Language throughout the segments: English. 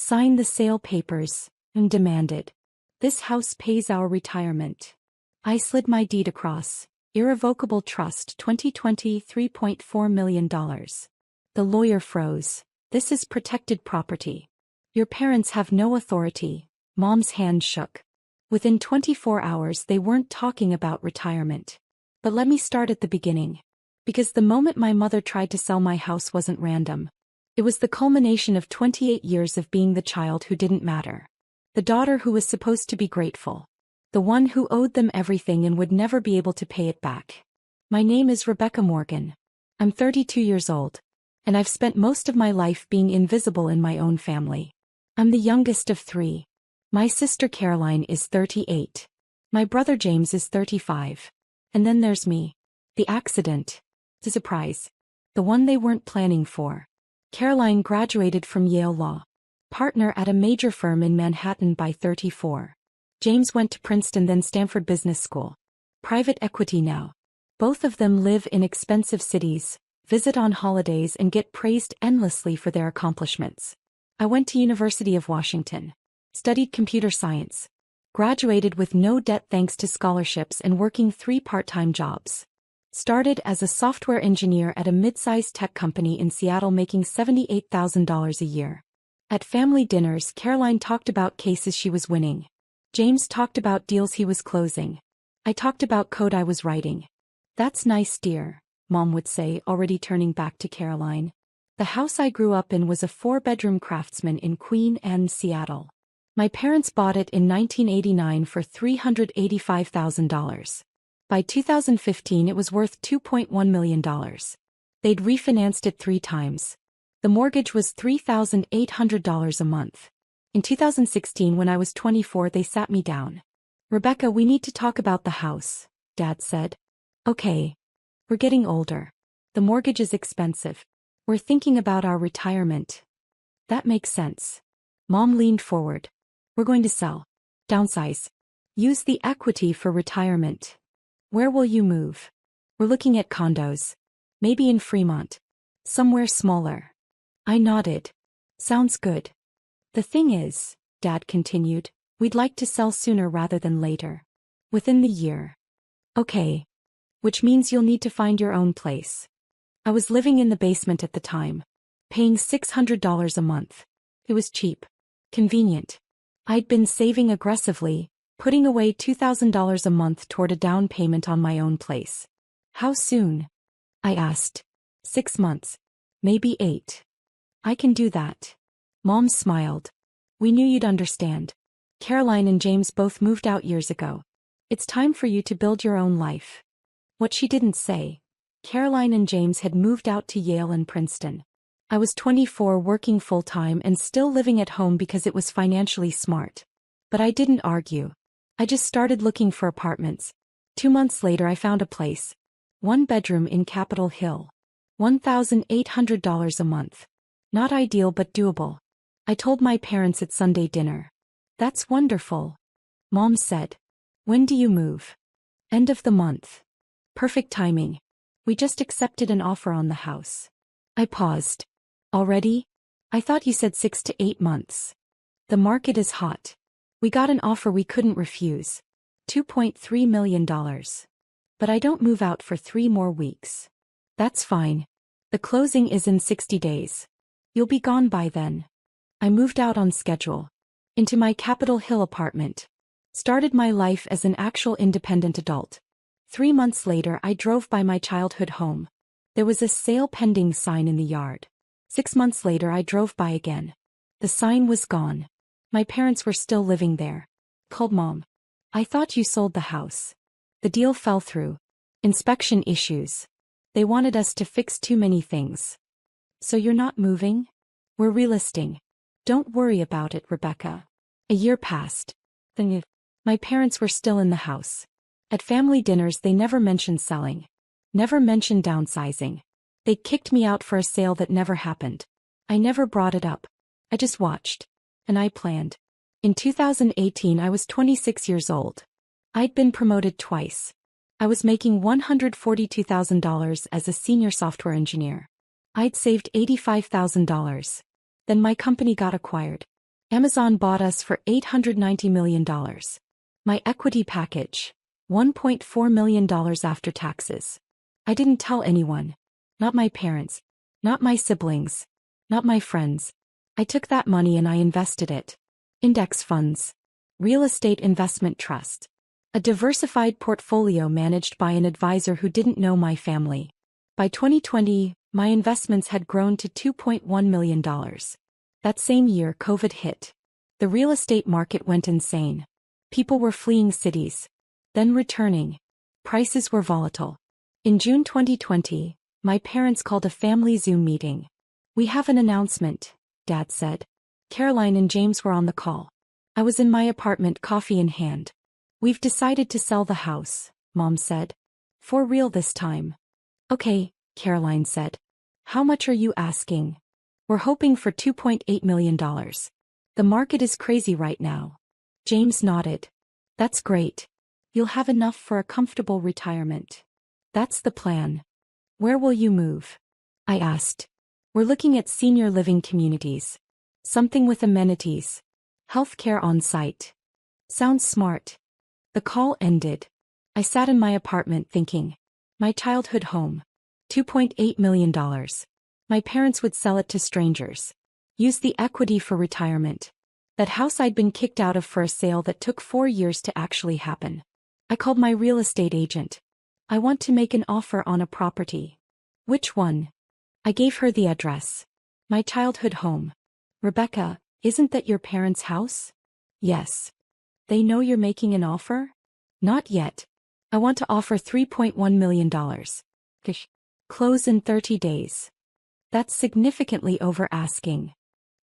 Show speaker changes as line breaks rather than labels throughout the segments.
Sign the sale papers, and demanded. This house pays our retirement. I slid my deed across. Irrevocable trust 2020 $3.4 million. The lawyer froze. This is protected property. Your parents have no authority. Mom's hand shook. Within 24 hours they weren't talking about retirement. But let me start at the beginning. Because the moment my mother tried to sell my house wasn't random. It was the culmination of 28 years of being the child who didn't matter. The daughter who was supposed to be grateful. The one who owed them everything and would never be able to pay it back. My name is Rebecca Morgan. I'm 32 years old. And I've spent most of my life being invisible in my own family. I'm the youngest of 3. My sister Caroline is 38. My brother James is 35. And then there's me. The accident. The surprise. The one they weren't planning for. Caroline graduated from Yale Law. Partner at a major firm in Manhattan by 34. James went to Princeton then Stanford Business School. Private equity now. Both of them live in expensive cities, visit on holidays and get praised endlessly for their accomplishments. I went to University of Washington. Studied computer science. Graduated with no debt thanks to scholarships and working 3 part-time jobs. Started as a software engineer at a mid-sized tech company in Seattle making $78,000 a year. At family dinners, Caroline talked about cases she was winning. James talked about deals he was closing. I talked about code I was writing. That's nice, dear, Mom would say, already turning back to Caroline. The house I grew up in was a 4-bedroom Craftsman in Queen Anne, Seattle. My parents bought it in 1989 for $385,000. By 2015 it was worth $2.1 million. They'd refinanced it 3 times. The mortgage was $3,800 a month. In 2016 when I was 24 they sat me down. Rebecca, we need to talk about the house, Dad said. Okay. We're getting older. The mortgage is expensive. We're thinking about our retirement. That makes sense. Mom leaned forward. We're going to sell. Downsize. Use the equity for retirement. Where will you move? We're looking at condos. Maybe in Fremont. Somewhere smaller. I nodded. Sounds good. The thing is, Dad continued, we'd like to sell sooner rather than later. Within the year. Okay. Which means you'll need to find your own place. I was living in the basement at the time. Paying $600 a month. It was cheap. Convenient. I'd been saving aggressively, putting away $2,000 a month toward a down payment on my own place. How soon? I asked. 6 months. Maybe 8. I can do that. Mom smiled. We knew you'd understand. Caroline and James both moved out years ago. It's time for you to build your own life. What she didn't say. Caroline and James had moved out to Yale and Princeton. I was 24 working full-time and still living at home because it was financially smart. But I didn't argue. I just started looking for apartments. 2 months later I found a place. 1 bedroom in Capitol Hill. $1,800 a month. Not ideal but doable. I told my parents at Sunday dinner. That's wonderful. Mom said. When do you move? End of the month. Perfect timing. We just accepted an offer on the house. I paused. Already? I thought you said 6 to 8 months. The market is hot. We got an offer we couldn't refuse. $2.3 million. But I don't move out for 3 more weeks. That's fine. The closing is in 60 days. You'll be gone by then. I moved out on schedule. Into my Capitol Hill apartment. Started my life as an actual independent adult. 3 months later I drove by my childhood home. There was a sale pending sign in the yard. 6 months later I drove by again. The sign was gone. My parents were still living there. Called Mom. I thought you sold the house. The deal fell through. Inspection issues. They wanted us to fix too many things. So you're not moving? We're relisting. Don't worry about it, Rebecca. A year passed. Then my parents were still in the house. At family dinners they never mentioned selling. Never mentioned downsizing. They kicked me out for a sale that never happened. I never brought it up. I just watched. And I planned. In 2018 I was 26 years old. I'd been promoted twice. I was making $142,000 as a senior software engineer. I'd saved $85,000. Then my company got acquired. Amazon bought us for $890 million. My equity package. $1.4 million after taxes. I didn't tell anyone. Not my parents. Not my siblings. Not my friends. I took that money and I invested it. Index funds. Real estate investment trust. A diversified portfolio managed by an advisor who didn't know my family. By 2020, my investments had grown to $2.1 million. That same year, COVID hit. The real estate market went insane. People were fleeing cities. Then returning. Prices were volatile. In June 2020, my parents called a family Zoom meeting. "We have an announcement," Dad said. Caroline and James were on the call. I was in my apartment, coffee in hand. "We've decided to sell the house," Mom said. "For real this time." "Okay," Caroline said. "How much are you asking?" "We're hoping for $2.8 million. The market is crazy right now." James nodded. "That's great. You'll have enough for a comfortable retirement." "That's the plan." "Where will you move?" I asked. "We're looking at senior living communities. Something with amenities. Healthcare on site." "Sounds smart." The call ended. I sat in my apartment thinking. My childhood home. $2.8 million. My parents would sell it to strangers. Use the equity for retirement. That house I'd been kicked out of for a sale that took 4 years to actually happen. I called my real estate agent. "I want to make an offer on a property." "Which one?" I gave her the address. "My childhood home." "Rebecca, isn't that your parents' house?" "Yes." "They know you're making an offer?" "Not yet. I want to offer $3.1 million. Close in 30 days. That's significantly over asking."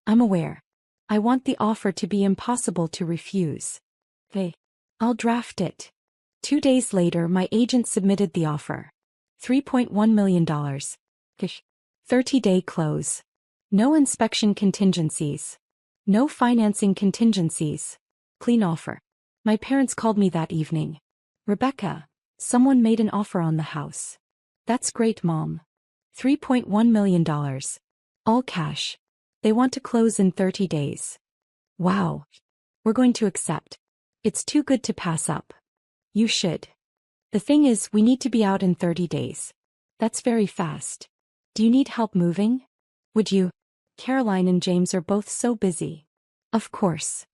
"I'm aware. I want the offer to be impossible to refuse." "Hey, I'll draft it." 2 days later, my agent submitted the offer. $3.1 million. 30-day close. No inspection contingencies. No financing contingencies. Clean offer. My parents called me that evening. "Rebecca, someone made an offer on the house." "That's great, Mom." $3.1 million. All cash. They want to close in 30 days. "Wow. We're going to accept. It's too good to pass up." "You should. The thing is, we need to be out in 30 days. That's very fast. Do you need help moving? Would you?" Caroline and James are both so busy. Of course.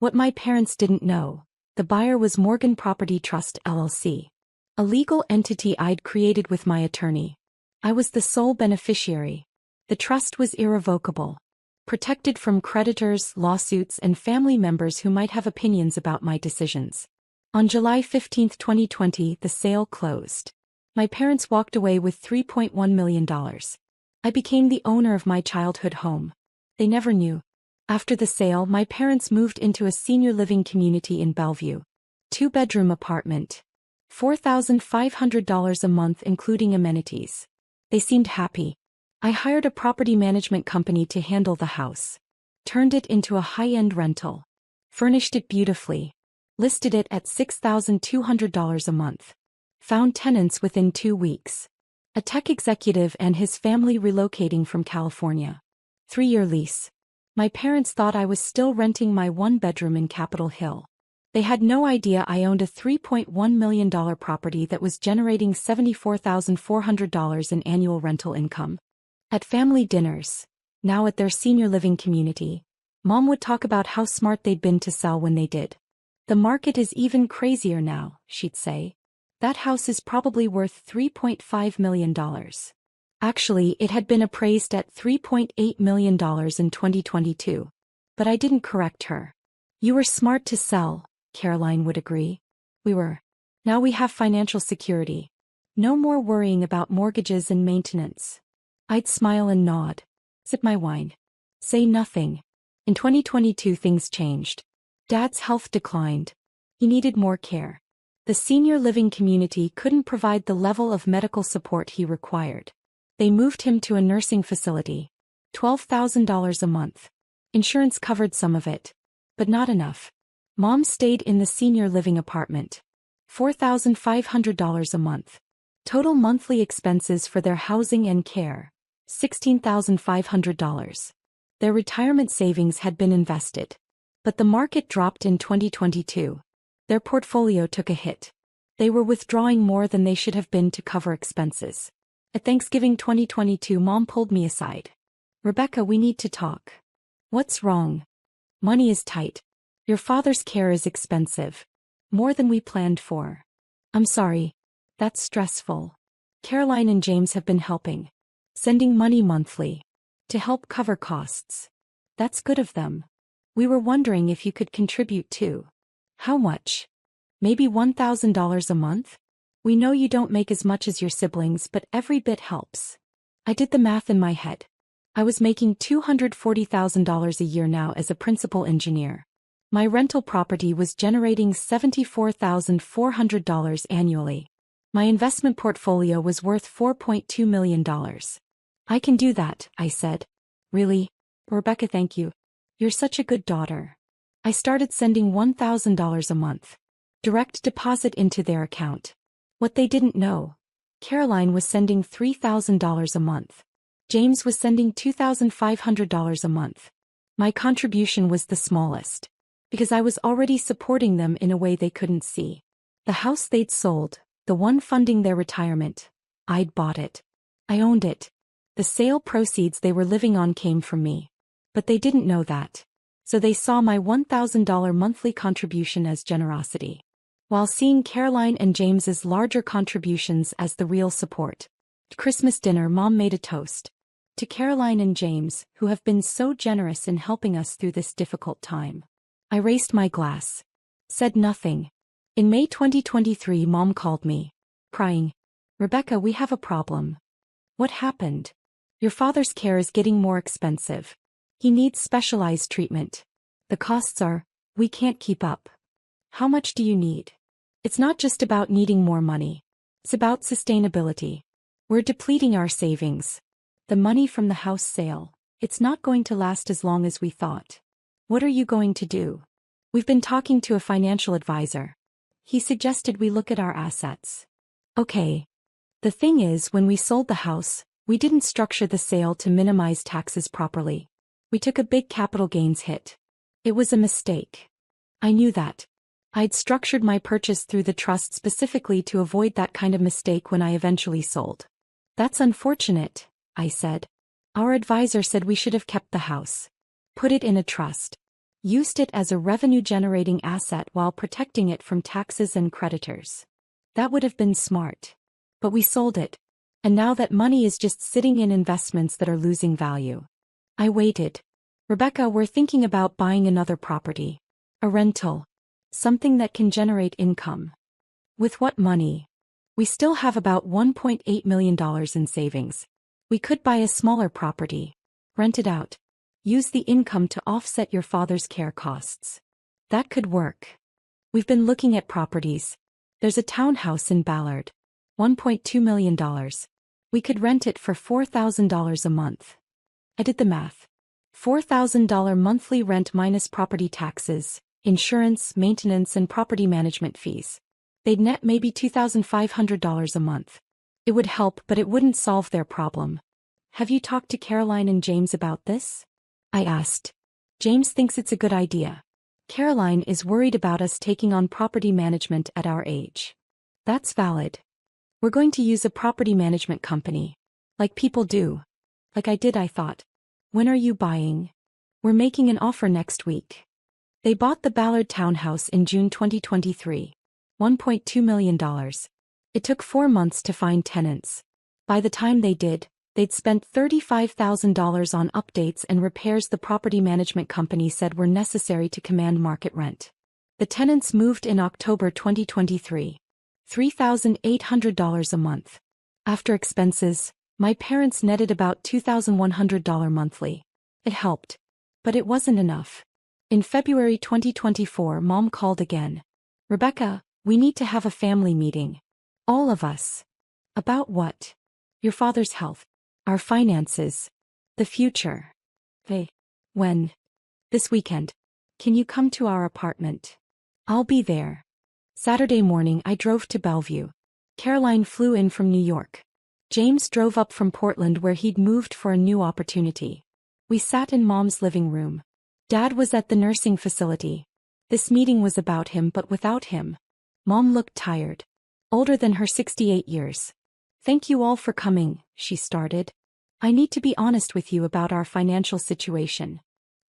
What my parents didn't know, the buyer was Morgan Property Trust LLC. A legal entity I'd created with my attorney. I was the sole beneficiary. The trust was irrevocable. Protected from creditors, lawsuits, and family members who might have opinions about my decisions. On July 15, 2020, the sale closed. My parents walked away with $3.1 million. I became the owner of my childhood home. They never knew. After the sale, my parents moved into a senior living community in Bellevue. 2-bedroom apartment. $4,500 a month including amenities. They seemed happy. I hired a property management company to handle the house. Turned it into a high-end rental. Furnished it beautifully. Listed it at $6,200 a month. Found tenants within 2 weeks. A tech executive and his family relocating from California. 3-year lease. My parents thought I was still renting my 1-bedroom in Capitol Hill. They had no idea I owned a $3.1 million property that was generating $74,400 in annual rental income. At family dinners, now at their senior living community, Mom would talk about how smart they'd been to sell when they did. "The market is even crazier now," she'd say. "That house is probably worth $3.5 million. Actually, it had been appraised at $3.8 million in 2022. But I didn't correct her. "You were smart to sell," Caroline would agree. "We were. Now we have financial security. No more worrying about mortgages and maintenance." I'd smile and nod. Sip my wine. Say nothing. In 2022 things changed. Dad's health declined. He needed more care. The senior living community couldn't provide the level of medical support he required. They moved him to a nursing facility. $12,000 a month. Insurance covered some of it. But not enough. Mom stayed in the senior living apartment. $4,500 a month. Total monthly expenses for their housing and care. $16,500. Their retirement savings had been invested. But the market dropped in 2022. Their portfolio took a hit. They were withdrawing more than they should have been to cover expenses. At Thanksgiving 2022, Mom pulled me aside. "Rebecca, we need to talk." "What's wrong?" "Money is tight. Your father's care is expensive. More than we planned for." "I'm sorry. That's stressful." "Caroline and James have been helping. Sending money monthly. To help cover costs." "That's good of them. We were wondering if you could contribute too." "How much?" "Maybe $1,000 a month? We know you don't make as much as your siblings, but every bit helps." I did the math in my head. I was making $240,000 a year now as a principal engineer. My rental property was generating $74,400 annually. My investment portfolio was worth $4.2 million. "I can do that," I said. "Really? Rebecca, thank you. You're such a good daughter." I started sending $1,000 a month. Direct deposit into their account. What they didn't know. Caroline was sending $3,000 a month. James was sending $2,500 a month. My contribution was the smallest. Because I was already supporting them in a way they couldn't see. The house they'd sold, the one funding their retirement, I'd bought it. I owned it. The sale proceeds they were living on came from me. But they didn't know that. So they saw my $1,000 monthly contribution as generosity, while seeing Caroline and James's larger contributions as the real support. At Christmas dinner, Mom made a toast. "To Caroline and James, who have been so generous in helping us through this difficult time." I raised my glass. Said nothing. In May 2023, Mom called me, crying, "Rebecca, we have a problem." "What happened?" "Your father's care is getting more expensive. He needs specialized treatment. The costs we can't keep up." "How much do you need?" "It's not just about needing more money. It's about sustainability. We're depleting our savings. The money from the house sale, it's not going to last as long as we thought." "What are you going to do?" "We've been talking to a financial advisor. He suggested we look at our assets." "Okay. The thing is, when we sold the house, we didn't structure the sale to minimize taxes properly. We took a big capital gains hit. It was a mistake. I knew that. I'd structured my purchase through the trust specifically to avoid that kind of mistake when I eventually sold." "That's unfortunate," I said. "Our advisor said we should have kept the house. Put it in a trust. Used it as a revenue-generating asset while protecting it from taxes and creditors. That would have been smart. But we sold it. And now that money is just sitting in investments that are losing value." I waited. "Rebecca, we're thinking about buying another property. A rental. Something that can generate income." "With what money?" "We still have about $1.8 million in savings. We could buy a smaller property. Rent it out. Use the income to offset your father's care costs." "That could work. We've been looking at properties. There's a townhouse in Ballard. $1.2 million. We could rent it for $4,000 a month." I did the math. $4,000 monthly rent minus property taxes, insurance, maintenance, and property management fees. They'd net maybe $2,500 a month. It would help, but it wouldn't solve their problem. "Have you talked to Caroline and James about this?" I asked. "James thinks it's a good idea. Caroline is worried about us taking on property management at our age." "That's valid. We're going to use a property management company. Like people do. Like I did, I thought. When are you buying?" "We're making an offer next week." They bought the Ballard townhouse in June 2023. $1.2 million. It took 4 months to find tenants. By the time they did, they'd spent $35,000 on updates and repairs the property management company said were necessary to command market rent. The tenants moved in October 2023. $3,800 a month. After expenses, my parents netted about $2,100 monthly. It helped. But it wasn't enough. In February 2024, Mom called again. "Rebecca, we need to have a family meeting. All of us." "About what?" "Your father's health. Our finances. The future." "Hey. When?" "This weekend. Can you come to our apartment?" "I'll be there." Saturday morning I drove to Bellevue. Caroline flew in from New York. James drove up from Portland where he'd moved for a new opportunity. We sat in Mom's living room. Dad was at the nursing facility. This meeting was about him but without him. Mom looked tired. Older than her 68 years. Thank you all for coming, she started. I need to be honest with you about our financial situation.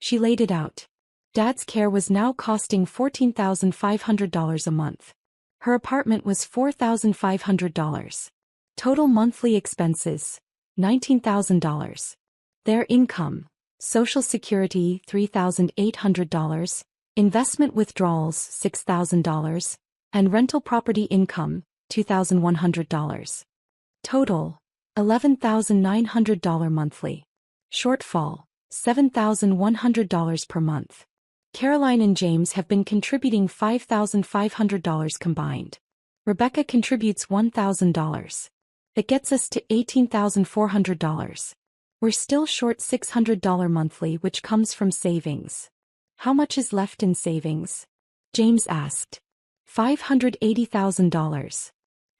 She laid it out. Dad's care was now costing $14,500 a month. Her apartment was $4,500. Total monthly expenses, $19,000. Their income, Social Security $3,800, investment withdrawals $6,000, and rental property income $2,100. Total, $11,900 monthly. Shortfall, $7,100 per month. Caroline and James have been contributing $5,500 combined. Rebecca contributes $1,000. That gets us to $18,400. We're still short $600 monthly, which comes from savings. How much is left in savings? James asked. $580,000.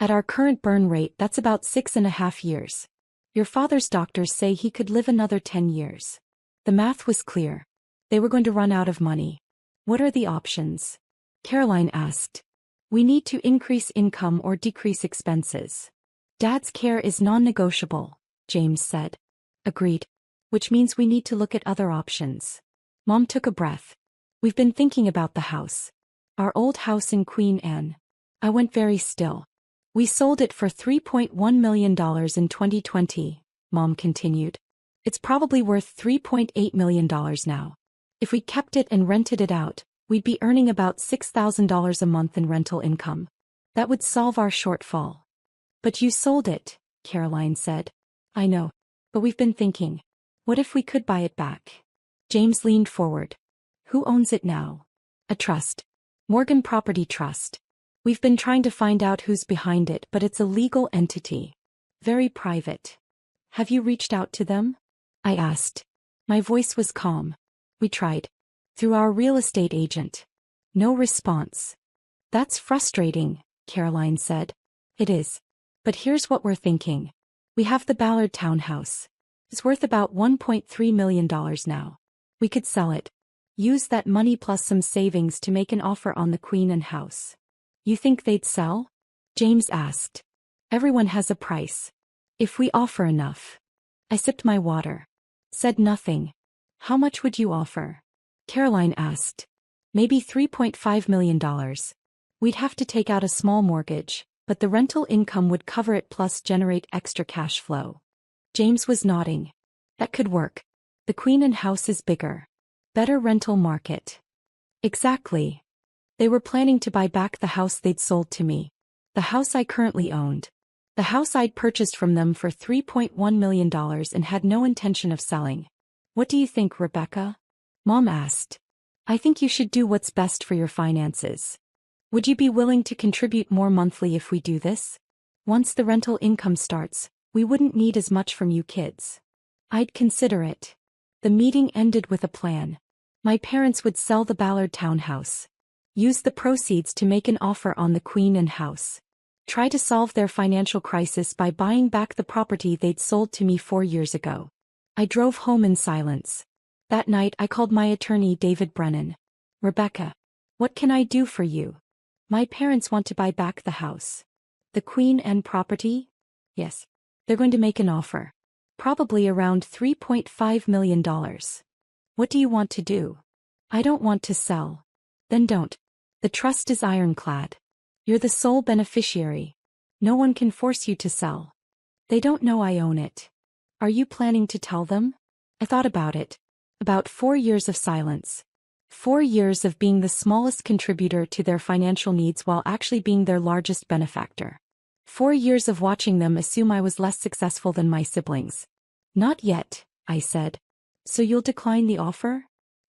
At our current burn rate, that's about 6.5 years. Your father's doctors say he could live another 10 years. The math was clear. They were going to run out of money. What are the options? Caroline asked. We need to increase income or decrease expenses. Dad's care is non-negotiable, James said. Agreed. Which means we need to look at other options. Mom took a breath. We've been thinking about the house. Our old house in Queen Anne. I went very still. We sold it for $3.1 million in 2020, Mom continued. It's probably worth $3.8 million now. If we kept it and rented it out, we'd be earning about $6,000 a month in rental income. That would solve our shortfall. But you sold it, Caroline said. I know. But we've been thinking. What if we could buy it back? James leaned forward. Who owns it now? A trust. Morgan Property Trust. We've been trying to find out who's behind it, but it's a legal entity. Very private. Have you reached out to them? I asked. My voice was calm. We tried. Through our real estate agent. No response. That's frustrating, Caroline said. It is. But here's what we're thinking. We have the Ballard townhouse. It's worth about $1.3 million now. We could sell it. Use that money plus some savings to make an offer on the Queen Anne house. You think they'd sell? James asked. Everyone has a price. If we offer enough. I sipped my water. Said nothing. How much would you offer? Caroline asked. Maybe $3.5 million. We'd have to take out a small mortgage, but the rental income would cover it plus generate extra cash flow. James was nodding. That could work. The Queen Anne house is bigger. Better rental market. Exactly. They were planning to buy back the house they'd sold to me. The house I currently owned. The house I'd purchased from them for $3.1 million and had no intention of selling. What do you think, Rebecca? Mom asked. I think you should do what's best for your finances. Would you be willing to contribute more monthly if we do this? Once the rental income starts, we wouldn't need as much from you kids. I'd consider it. The meeting ended with a plan. My parents would sell the Ballard townhouse. Use the proceeds to make an offer on the Queen Anne house. Try to solve their financial crisis by buying back the property they'd sold to me 4 years ago. I drove home in silence. That night I called my attorney David Brennan. Rebecca, what can I do for you? My parents want to buy back the house. The Queen Anne property? Yes. They're going to make an offer. Probably around $3.5 million. What do you want to do? I don't want to sell. Then don't. The trust is ironclad. You're the sole beneficiary. No one can force you to sell. They don't know I own it. Are you planning to tell them? I thought about it. About 4 years of silence. 4 years of being the smallest contributor to their financial needs while actually being their largest benefactor. 4 years of watching them assume I was less successful than my siblings. Not yet, I said. So you'll decline the offer?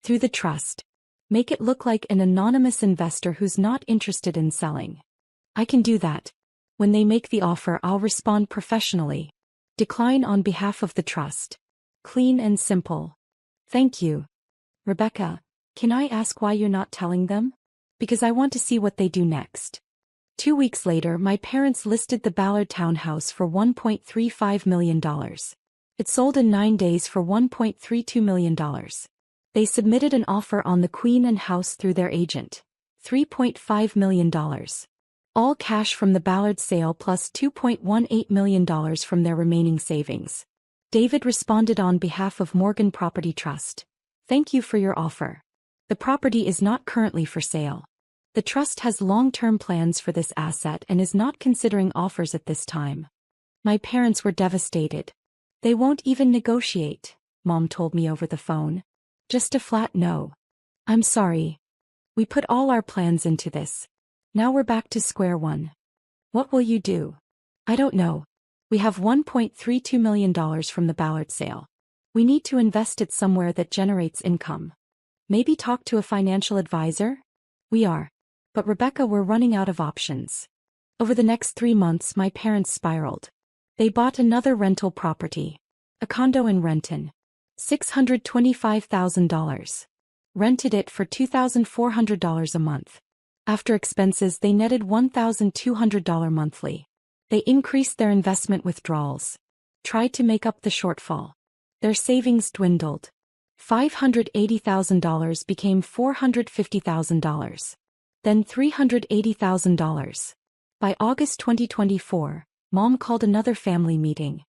Through the trust. Make it look like an anonymous investor who's not interested in selling. I can do that. When they make the offer, I'll respond professionally. Decline on behalf of the trust. Clean and simple. Thank you. Rebecca, can I ask why you're not telling them? Because I want to see what they do next. 2 weeks later, my parents listed the Ballard townhouse for $1.35 million. It sold in 9 days for $1.32 million. They submitted an offer on the Queen and House through their agent. $3.5 million. All cash from the Ballard sale plus $2.18 million from their remaining savings. David responded on behalf of Morgan Property Trust. Thank you for your offer. The property is not currently for sale. The trust has long-term plans for this asset and is not considering offers at this time. My parents were devastated. They won't even negotiate, Mom told me over the phone. Just a flat no. I'm sorry. We put all our plans into this. Now we're back to square one. What will you do? I don't know. We have $1.32 million from the Ballard sale. We need to invest it somewhere that generates income. Maybe talk to a financial advisor? We are. But Rebecca, we're running out of options. Over the next 3 months my parents spiraled. They bought another rental property. A condo in Renton. $625,000. Rented it for $2,400 a month. After expenses they netted $1,200 monthly. They increased their investment withdrawals. Tried to make up the shortfall. Their savings dwindled. $580,000 became $450,000. Then $380,000. By August 2024, Mom called another family meeting.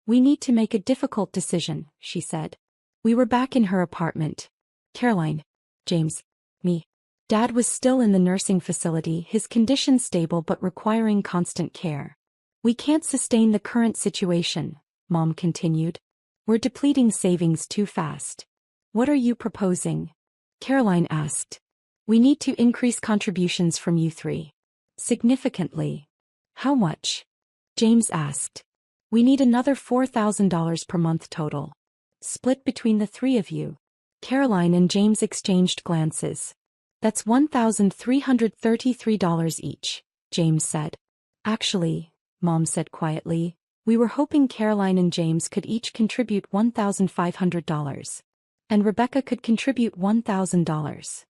We need to make a difficult decision, she said. We were back in her apartment. Caroline, James, me. Dad was still in the nursing facility, his condition stable but requiring constant care. We can't sustain the current situation, Mom continued. We're depleting savings too fast. What are you proposing? Caroline asked. We need to increase contributions from you three. Significantly. How much? James asked. We need another $4,000 per month total. Split between the three of you. Caroline and James exchanged glances. That's $1,333 each, James said. Actually, Mom said quietly, we were hoping Caroline and James could each contribute $1,500. And Rebecca could contribute $1,000.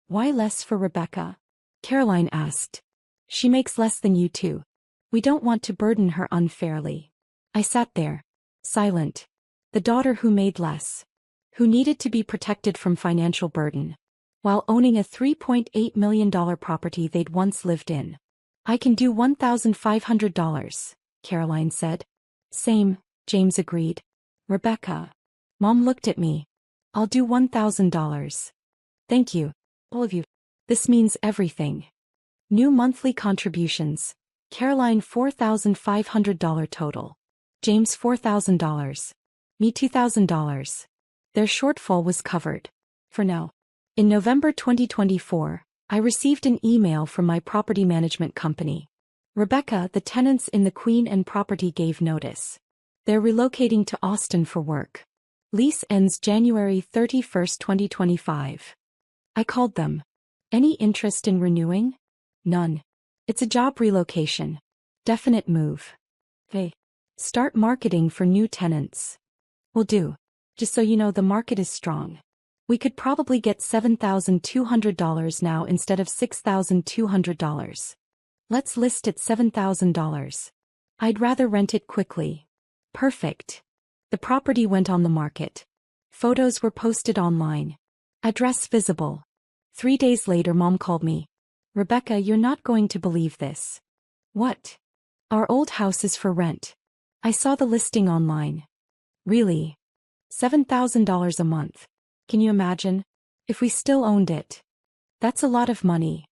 Why less for Rebecca? Caroline asked. She makes less than you two. We don't want to burden her unfairly. I sat there, silent. The daughter who made less. Who needed to be protected from financial burden. While owning a $3.8 million property they'd once lived in. I can do $1,500, Caroline said. Same, James agreed. Rebecca. Mom looked at me. I'll do $1,000. Thank you. All of you. This means everything. New monthly contributions. Caroline $4,500 total. James $4,000. Me $2,000. Their shortfall was covered. For now. In November 2024, I received an email from my property management company. Rebecca, the tenants in the Queen and property gave notice. They're relocating to Austin for work. Lease ends January 31, 2025. I called them. Any interest in renewing? None. It's a job relocation. Definite move. Hey. Start marketing for new tenants. Will do. Just so you know, the market is strong. We could probably get $7,200 now instead of $6,200. Let's list at $7,000. I'd rather rent it quickly. Perfect. The property went on the market. Photos were posted online. Address visible. 3 days later Mom called me. Rebecca, you're not going to believe this. What? Our old house is for rent. I saw the listing online. Really? $7,000 a month. Can you imagine? If we still owned it. That's a lot of money.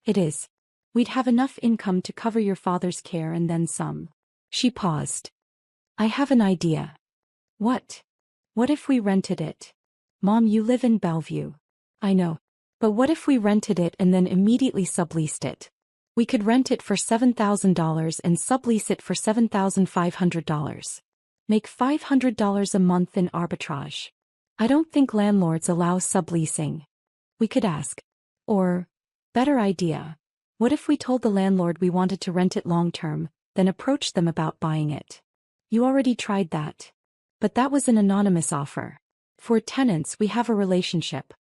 It is. We'd have enough income to cover your father's care and then some. She paused. I have an idea. What? What if we rented it? Mom, you live in Bellevue. I know. But what if we rented it and then immediately subleased it? We could rent it for $7,000 and sublease it for $7,500. Make $500 a month in arbitrage. I don't think landlords allow subleasing. We could ask. Or, better idea. What if we told the landlord we wanted to rent it long-term, then approached them about buying it? You already tried that. But that was an anonymous offer. For tenants we have a relationship.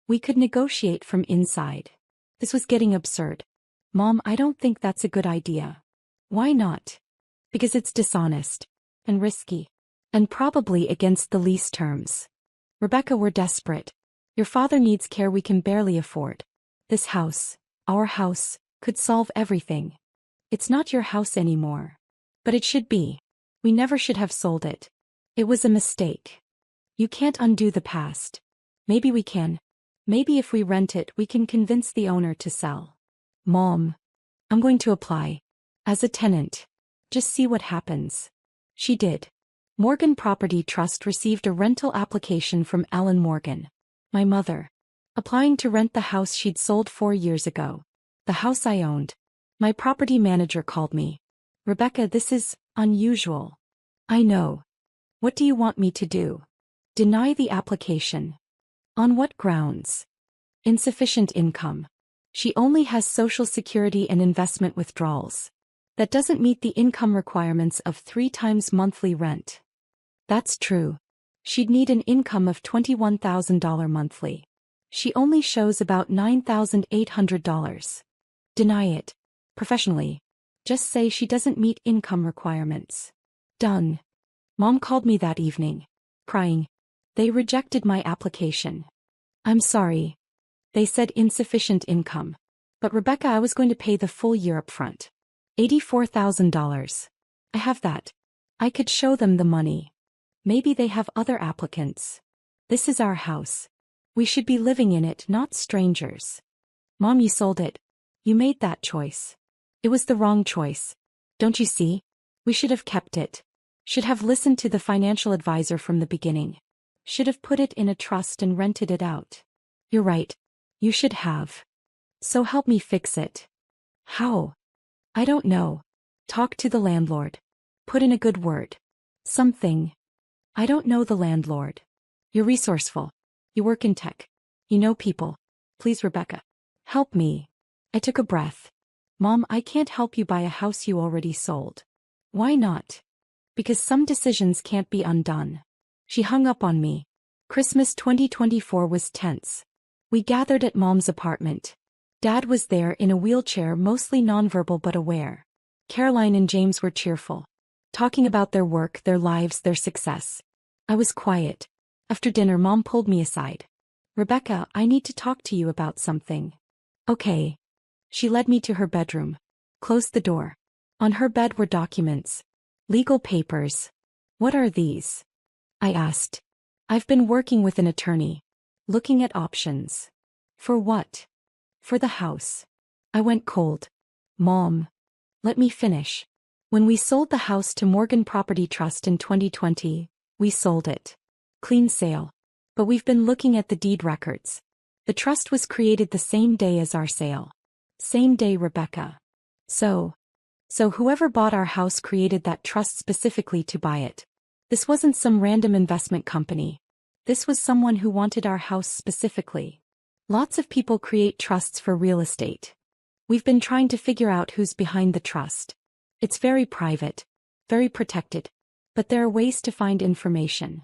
We could negotiate from inside. This was getting absurd. Mom, I don't think that's a good idea. Why not? Because it's dishonest. And risky. And probably against the lease terms. Rebecca, we're desperate. Your father needs care we can barely afford. This house, our house, could solve everything. It's not your house anymore. But it should be. We never should have sold it. It was a mistake. You can't undo the past. Maybe we can. Maybe if we rent it, we can convince the owner to sell. Mom. I'm going to apply. As a tenant. Just see what happens. She did. Morgan Property Trust received a rental application from Ellen Morgan, my mother, applying to rent the house she'd sold 4 years ago. The house I owned. My property manager called me. Rebecca, this is unusual. I know. What do you want me to do? Deny the application. On what grounds? Insufficient income. She only has Social Security and investment withdrawals. That doesn't meet the income requirements of 3 times monthly rent. That's true. She'd need an income of $21,000 monthly. She only shows about $9,800. Deny it. Professionally. Just say she doesn't meet income requirements. Done. Mom called me that evening, crying. They rejected my application. I'm sorry. They said insufficient income. But Rebecca, I was going to pay the full year up front. $84,000. I have that. I could show them the money. Maybe they have other applicants. This is our house. We should be living in it, not strangers. Mom, you sold it. You made that choice. It was the wrong choice. Don't you see? We should have kept it. Should have listened to the financial advisor from the beginning. Should have put it in a trust and rented it out. You're right. You should have. So help me fix it. How? I don't know. Talk to the landlord. Put in a good word. Something. I don't know the landlord. You're resourceful. You work in tech. You know people. Please, Rebecca. Help me. I took a breath. Mom, I can't help you buy a house you already sold. Why not? Because some decisions can't be undone. She hung up on me. Christmas 2024 was tense. We gathered at Mom's apartment. Dad was there in a wheelchair, mostly nonverbal but aware. Caroline and James were cheerful, talking about their work, their lives, their success. I was quiet. After dinner, Mom pulled me aside. Rebecca, I need to talk to you about something. Okay. She led me to her bedroom. Closed the door. On her bed were documents. Legal papers. What are these? I asked. I've been working with an attorney. Looking at options. For what? For the house. I went cold. Mom. Let me finish. When we sold the house to Morgan Property Trust in 2020, we sold it. Clean sale. But we've been looking at the deed records. The trust was created the same day as our sale. Same day, Rebecca. So whoever bought our house created that trust specifically to buy it. This wasn't some random investment company. This was someone who wanted our house specifically. Lots of people create trusts for real estate. We've been trying to figure out who's behind the trust. It's very private, very protected, but there are ways to find information.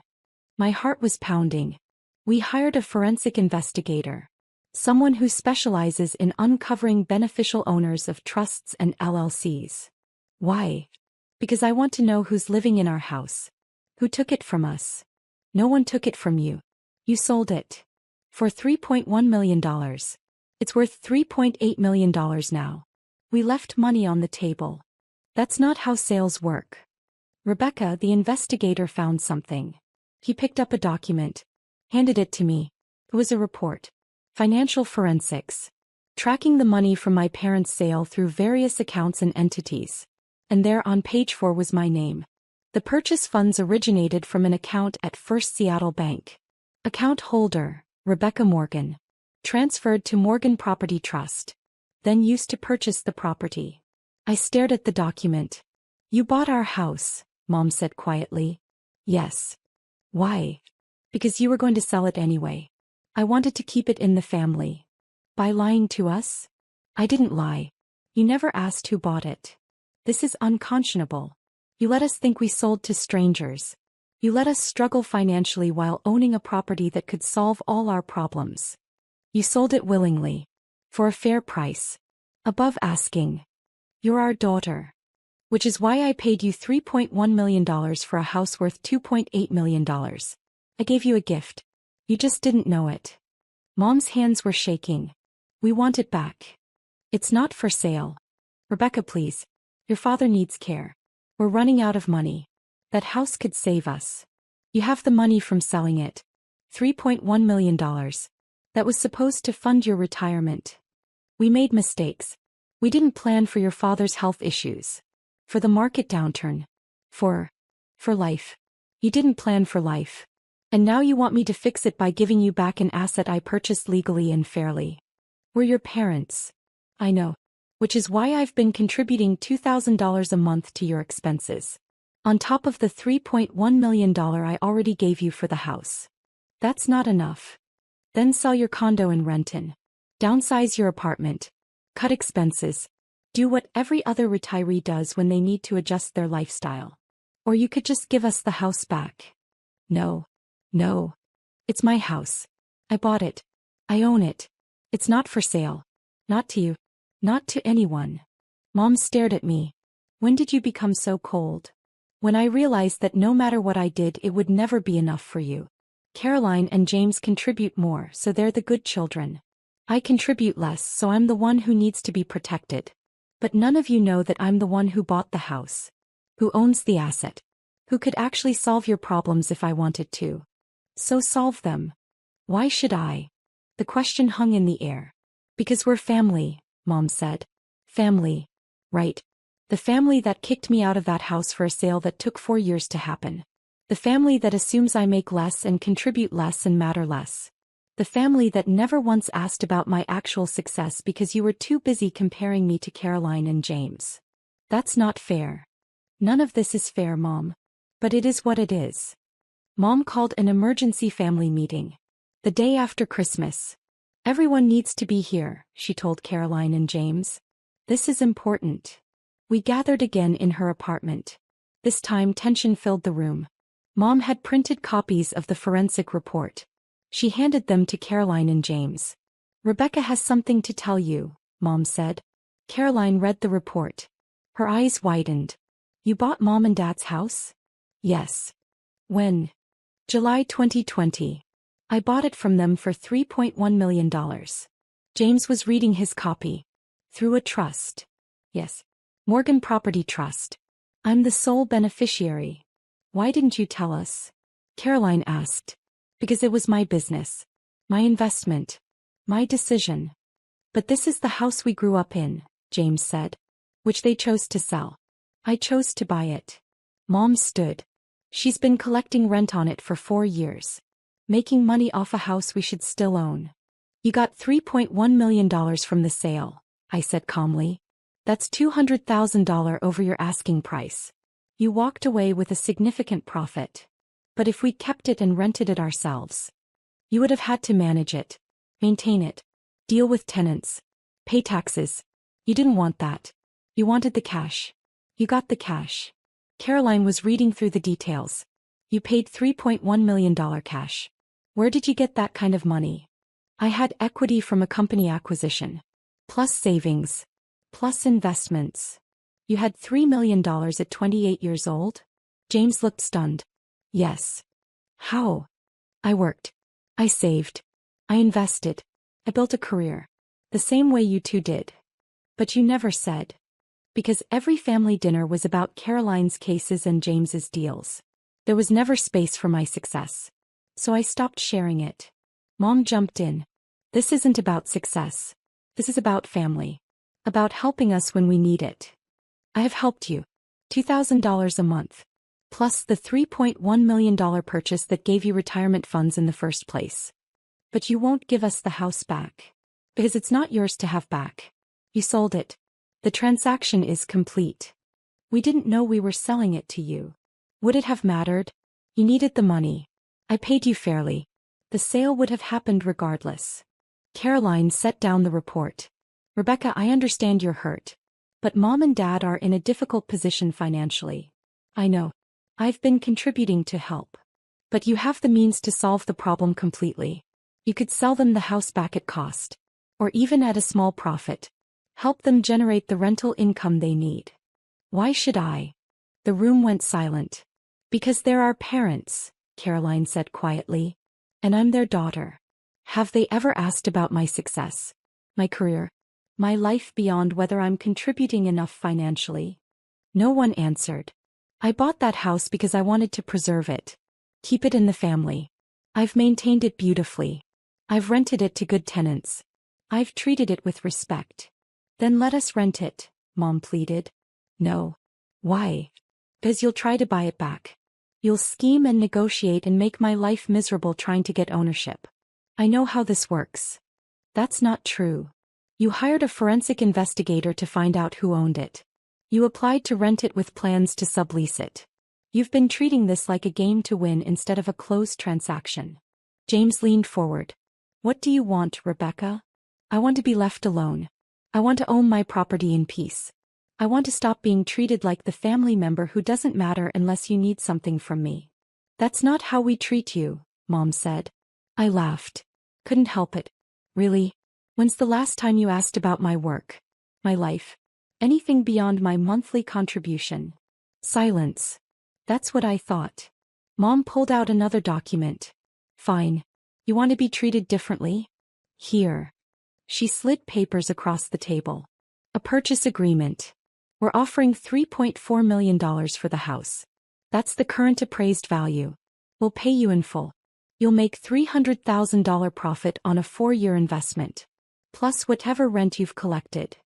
My heart was pounding. We hired a forensic investigator. Someone who specializes in uncovering beneficial owners of trusts and LLCs. Why? Because I want to know who's living in our house. Who took it from us? No one took it from you. You sold it. For $3.1 million. It's worth $3.8 million now. We left money on the table. That's not how sales work. Rebecca, the investigator, found something. He picked up a document. Handed it to me. It was a report. Financial forensics. Tracking the money from my parents' sale through various accounts and entities. And there on page 4 was my name. The purchase funds originated from an account at First Seattle Bank. Account holder, Rebecca Morgan. Transferred to Morgan Property Trust. Then used to purchase the property. I stared at the document. You bought our house, Mom said quietly. Yes. Why? Because you were going to sell it anyway. I wanted to keep it in the family. By lying to us? I didn't lie. You never asked who bought it. This is unconscionable. You let us think we sold to strangers. You let us struggle financially while owning a property that could solve all our problems. You sold it willingly. For a fair price. Above asking. You're our daughter. Which is why I paid you $3.1 million for a house worth $2.8 million. I gave you a gift. You just didn't know it. Mom's hands were shaking. We want it back. It's not for sale. Rebecca, please. Your father needs care. We're running out of money. That house could save us. You have the money from selling it. $3.1 million. That was supposed to fund your retirement. We made mistakes. We didn't plan for your father's health issues. For the market downturn. For life. You didn't plan for life. And now you want me to fix it by giving you back an asset I purchased legally and fairly. We're your parents. I know. Which is why I've been contributing $2,000 a month to your expenses. On top of the $3.1 million I already gave you for the house. That's not enough. Then sell your condo in Renton. Downsize your apartment. Cut expenses. Do what every other retiree does when they need to adjust their lifestyle. Or you could just give us the house back. No. No. It's my house. I bought it. I own it. It's not for sale. Not to you. Not to anyone. Mom stared at me. When did you become so cold? When I realized that no matter what I did it would never be enough for you. Caroline and James contribute more, so they're the good children. I contribute less, so I'm the one who needs to be protected. But none of you know that I'm the one who bought the house. Who owns the asset. Who could actually solve your problems if I wanted to. So solve them. Why should I? The question hung in the air. Because we're family, Mom said. Family. Right. The family that kicked me out of that house for a sale that took 4 years to happen. The family that assumes I make less and contribute less and matter less. The family that never once asked about my actual success because you were too busy comparing me to Caroline and James. That's not fair. None of this is fair, Mom. But it is what it is. Mom called an emergency family meeting. The day after Christmas. Everyone needs to be here, she told Caroline and James. This is important. We gathered again in her apartment. This time tension filled the room. Mom had printed copies of the forensic report. She handed them to Caroline and James. Rebecca has something to tell you, Mom said. Caroline read the report. Her eyes widened. You bought Mom and Dad's house? Yes. When? July 2020. I bought it from them for $3.1 million. James was reading his copy. Through a trust. Yes. Morgan Property Trust. I'm the sole beneficiary. Why didn't you tell us? Caroline asked. Because it was my business. My investment. My decision. But this is the house we grew up in, James said. Which they chose to sell. I chose to buy it. Mom stood. She's been collecting rent on it for 4 years. Making money off a house we should still own. You got $3.1 million from the sale, I said calmly. That's $200,000 over your asking price. You walked away with a significant profit. But if we kept it and rented it ourselves, you would have had to manage it, maintain it, deal with tenants, pay taxes. You didn't want that. You wanted the cash. You got the cash. Caroline was reading through the details. You paid $3.1 million cash. Where did you get that kind of money? I had equity from a company acquisition. Plus savings. Plus investments. You had $3 million at 28 years old? James looked stunned. Yes. How? I worked. I saved. I invested. I built a career. The same way you two did. But you never said. Because every family dinner was about Caroline's cases and James's deals. There was never space for my success. So I stopped sharing it. Mom jumped in. This isn't about success. This is about family. About helping us when we need it. I have helped you. $2,000 a month. Plus the $3.1 million purchase that gave you retirement funds in the first place. But you won't give us the house back. Because it's not yours to have back. You sold it. The transaction is complete. We didn't know we were selling it to you. Would it have mattered? You needed the money. I paid you fairly. The sale would have happened regardless. Caroline set down the report. Rebecca, I understand you're hurt. But Mom and Dad are in a difficult position financially. I know. I've been contributing to help. But you have the means to solve the problem completely. You could sell them the house back at cost. Or even at a small profit. Help them generate the rental income they need. Why should I? The room went silent. Because they're our parents, Caroline said quietly. And I'm their daughter. Have they ever asked about my success? My career? My life beyond whether I'm contributing enough financially? No one answered. I bought that house because I wanted to preserve it. Keep it in the family. I've maintained it beautifully. I've rented it to good tenants. I've treated it with respect. Then let us rent it, Mom pleaded. No. Why? Because you'll try to buy it back. You'll scheme and negotiate and make my life miserable trying to get ownership. I know how this works. That's not true. You hired a forensic investigator to find out who owned it. You applied to rent it with plans to sublease it. You've been treating this like a game to win instead of a closed transaction. James leaned forward. What do you want, Rebecca? I want to be left alone. I want to own my property in peace. I want to stop being treated like the family member who doesn't matter unless you need something from me. That's not how we treat you, Mom said. I laughed. Couldn't help it. Really? When's the last time you asked about my work? My life? Anything beyond my monthly contribution? Silence. That's what I thought. Mom pulled out another document. Fine. You want to be treated differently? Here. She slid papers across the table. A purchase agreement. We're offering $3.4 million for the house. That's the current appraised value. We'll pay you in full. You'll make $300,000 profit on a 4-year investment. Plus whatever rent you've collected.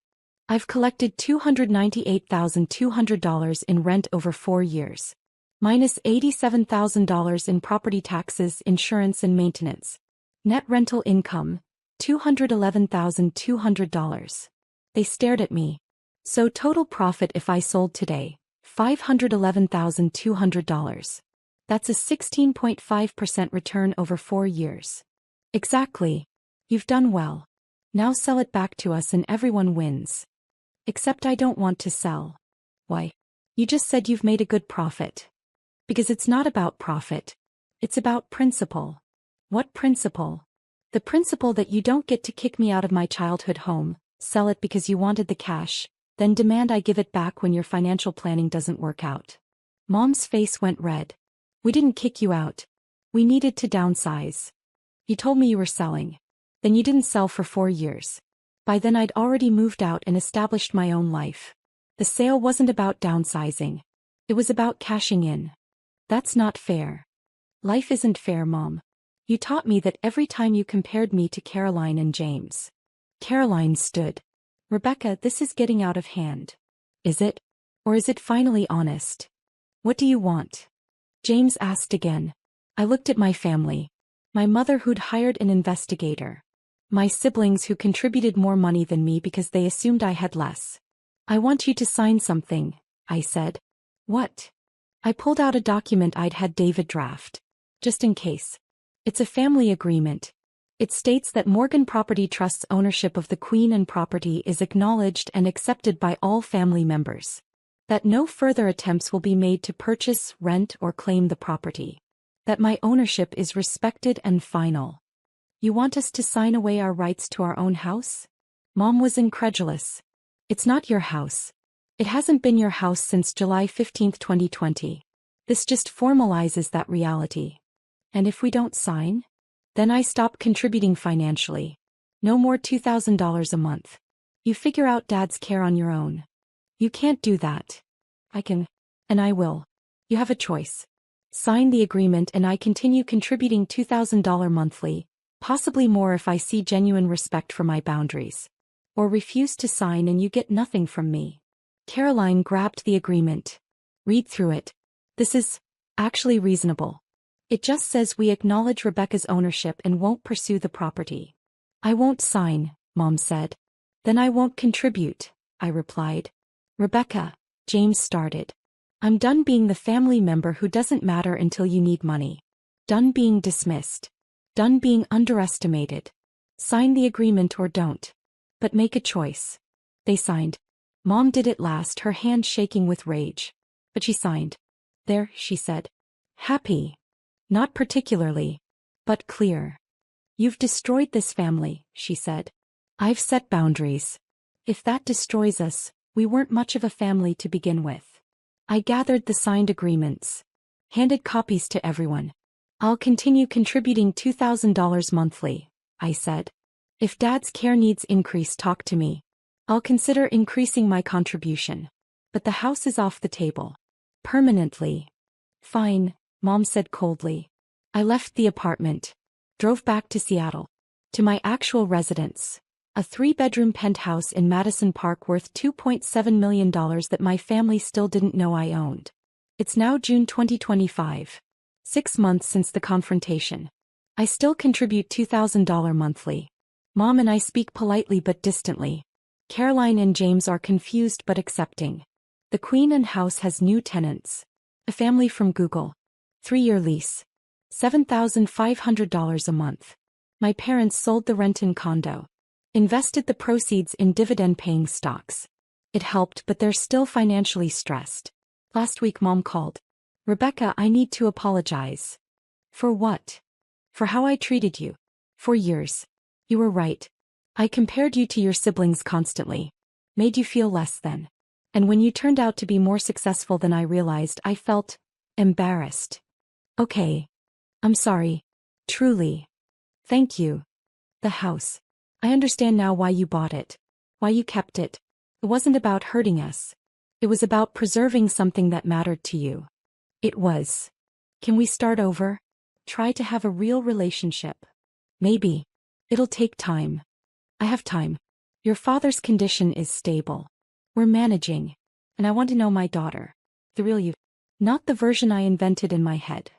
I've collected $298,200 in rent over 4 years. Minus $87,000 in property taxes, insurance and maintenance. Net rental income, $211,200. They stared at me. So total profit if I sold today, $511,200. That's a 16.5% return over 4 years. Exactly. You've done well. Now sell it back to us and everyone wins. Except I don't want to sell. Why? You just said you've made a good profit. Because it's not about profit. It's about principle. What principle? The principle that you don't get to kick me out of my childhood home, sell it because you wanted the cash, then demand I give it back when your financial planning doesn't work out. Mom's face went red. We didn't kick you out. We needed to downsize. You told me you were selling. Then you didn't sell for 4 years. By then I'd already moved out and established my own life. The sale wasn't about downsizing. It was about cashing in. That's not fair. Life isn't fair, Mom. You taught me that every time you compared me to Caroline and James. Caroline stood. Rebecca, this is getting out of hand. Is it? Or is it finally honest? What do you want? James asked again. I looked at my family. My mother who'd hired an investigator. My siblings who contributed more money than me because they assumed I had less. I want you to sign something, I said. What? I pulled out a document I'd had David draft. Just in case. It's a family agreement. It states that Morgan Property Trust's ownership of the Queen and property is acknowledged and accepted by all family members. That no further attempts will be made to purchase, rent, or claim the property. That my ownership is respected and final. You want us to sign away our rights to our own house? Mom was incredulous. It's not your house. It hasn't been your house since July 15, 2020. This just formalizes that reality. And if we don't sign? Then I stop contributing financially. No more $2,000 a month. You figure out Dad's care on your own. You can't do that. I can. And I will. You have a choice. Sign the agreement and I continue contributing $2,000 monthly, possibly more if I see genuine respect for my boundaries. Or refuse to sign and you get nothing from me. Caroline grabbed the agreement. Read through it. This is actually reasonable. It just says we acknowledge Rebecca's ownership and won't pursue the property. I won't sign, Mom said. Then I won't contribute, I replied. Rebecca, James started. I'm done being the family member who doesn't matter until you need money. Done being dismissed. Done being underestimated. Sign the agreement or don't. But make a choice. They signed. Mom did it last, her hand shaking with rage. But she signed. There, she said. Happy. Not particularly. But clear. You've destroyed this family, she said. I've set boundaries. If that destroys us, We weren't much of a family to begin with. I gathered the signed agreements. Handed copies to everyone. I'll continue contributing $2,000 monthly, I said. If Dad's care needs increase, talk to me. I'll consider increasing my contribution. But the house is off the table. Permanently. Fine, Mom said coldly. I left the apartment. Drove back to Seattle. To my actual residence. A 3-bedroom penthouse in Madison Park worth $2.7 million that my family still didn't know I owned. It's now June 2025. 6 months since the confrontation. I still contribute $2,000 monthly. Mom and I speak politely but distantly. Caroline and James are confused but accepting. The Queen Anne house has new tenants. A family from Google. 3-year lease. $7,500 a month. My parents sold the Renton condo. Invested the proceeds in dividend-paying stocks. It helped, but they're still financially stressed. Last week Mom called. Rebecca, I need to apologize. For what? For how I treated you. For years. You were right. I compared you to your siblings constantly. Made you feel less than. And when you turned out to be more successful than I realized, I felt embarrassed. Okay. I'm sorry. Truly. Thank you. The house. I understand now why you bought it. Why you kept it. It wasn't about hurting us. It was about preserving something that mattered to you. It was. Can we start over? Try to have a real relationship. Maybe. It'll take time. I have time. Your father's condition is stable. We're managing. And I want to know my daughter. The real you. Not the version I invented in my head.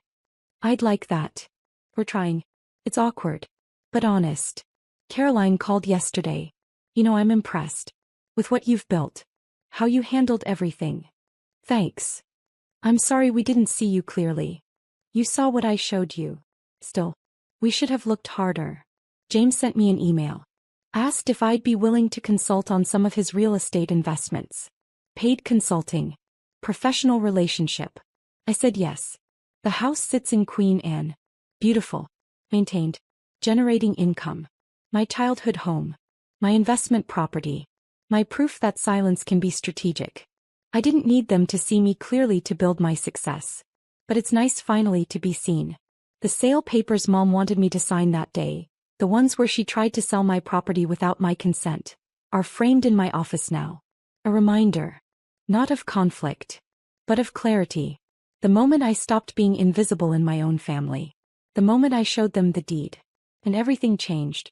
I'd like that. We're trying. It's awkward. But honest. Caroline called yesterday. You know, I'm impressed. With what you've built. How you handled everything. Thanks. I'm sorry we didn't see you clearly. You saw what I showed you. Still. We should have looked harder. James sent me an email. Asked if I'd be willing to consult on some of his real estate investments. Paid consulting. Professional relationship. I said yes. The house sits in Queen Anne. Beautiful. Maintained. Generating income. My childhood home. My investment property. My proof that silence can be strategic. I didn't need them to see me clearly to build my success. But it's nice finally to be seen. The sale papers Mom wanted me to sign that day, the ones where she tried to sell my property without my consent, are framed in my office now. A reminder. Not of conflict. But of clarity. The moment I stopped being invisible in my own family. The moment I showed them the deed. And everything changed.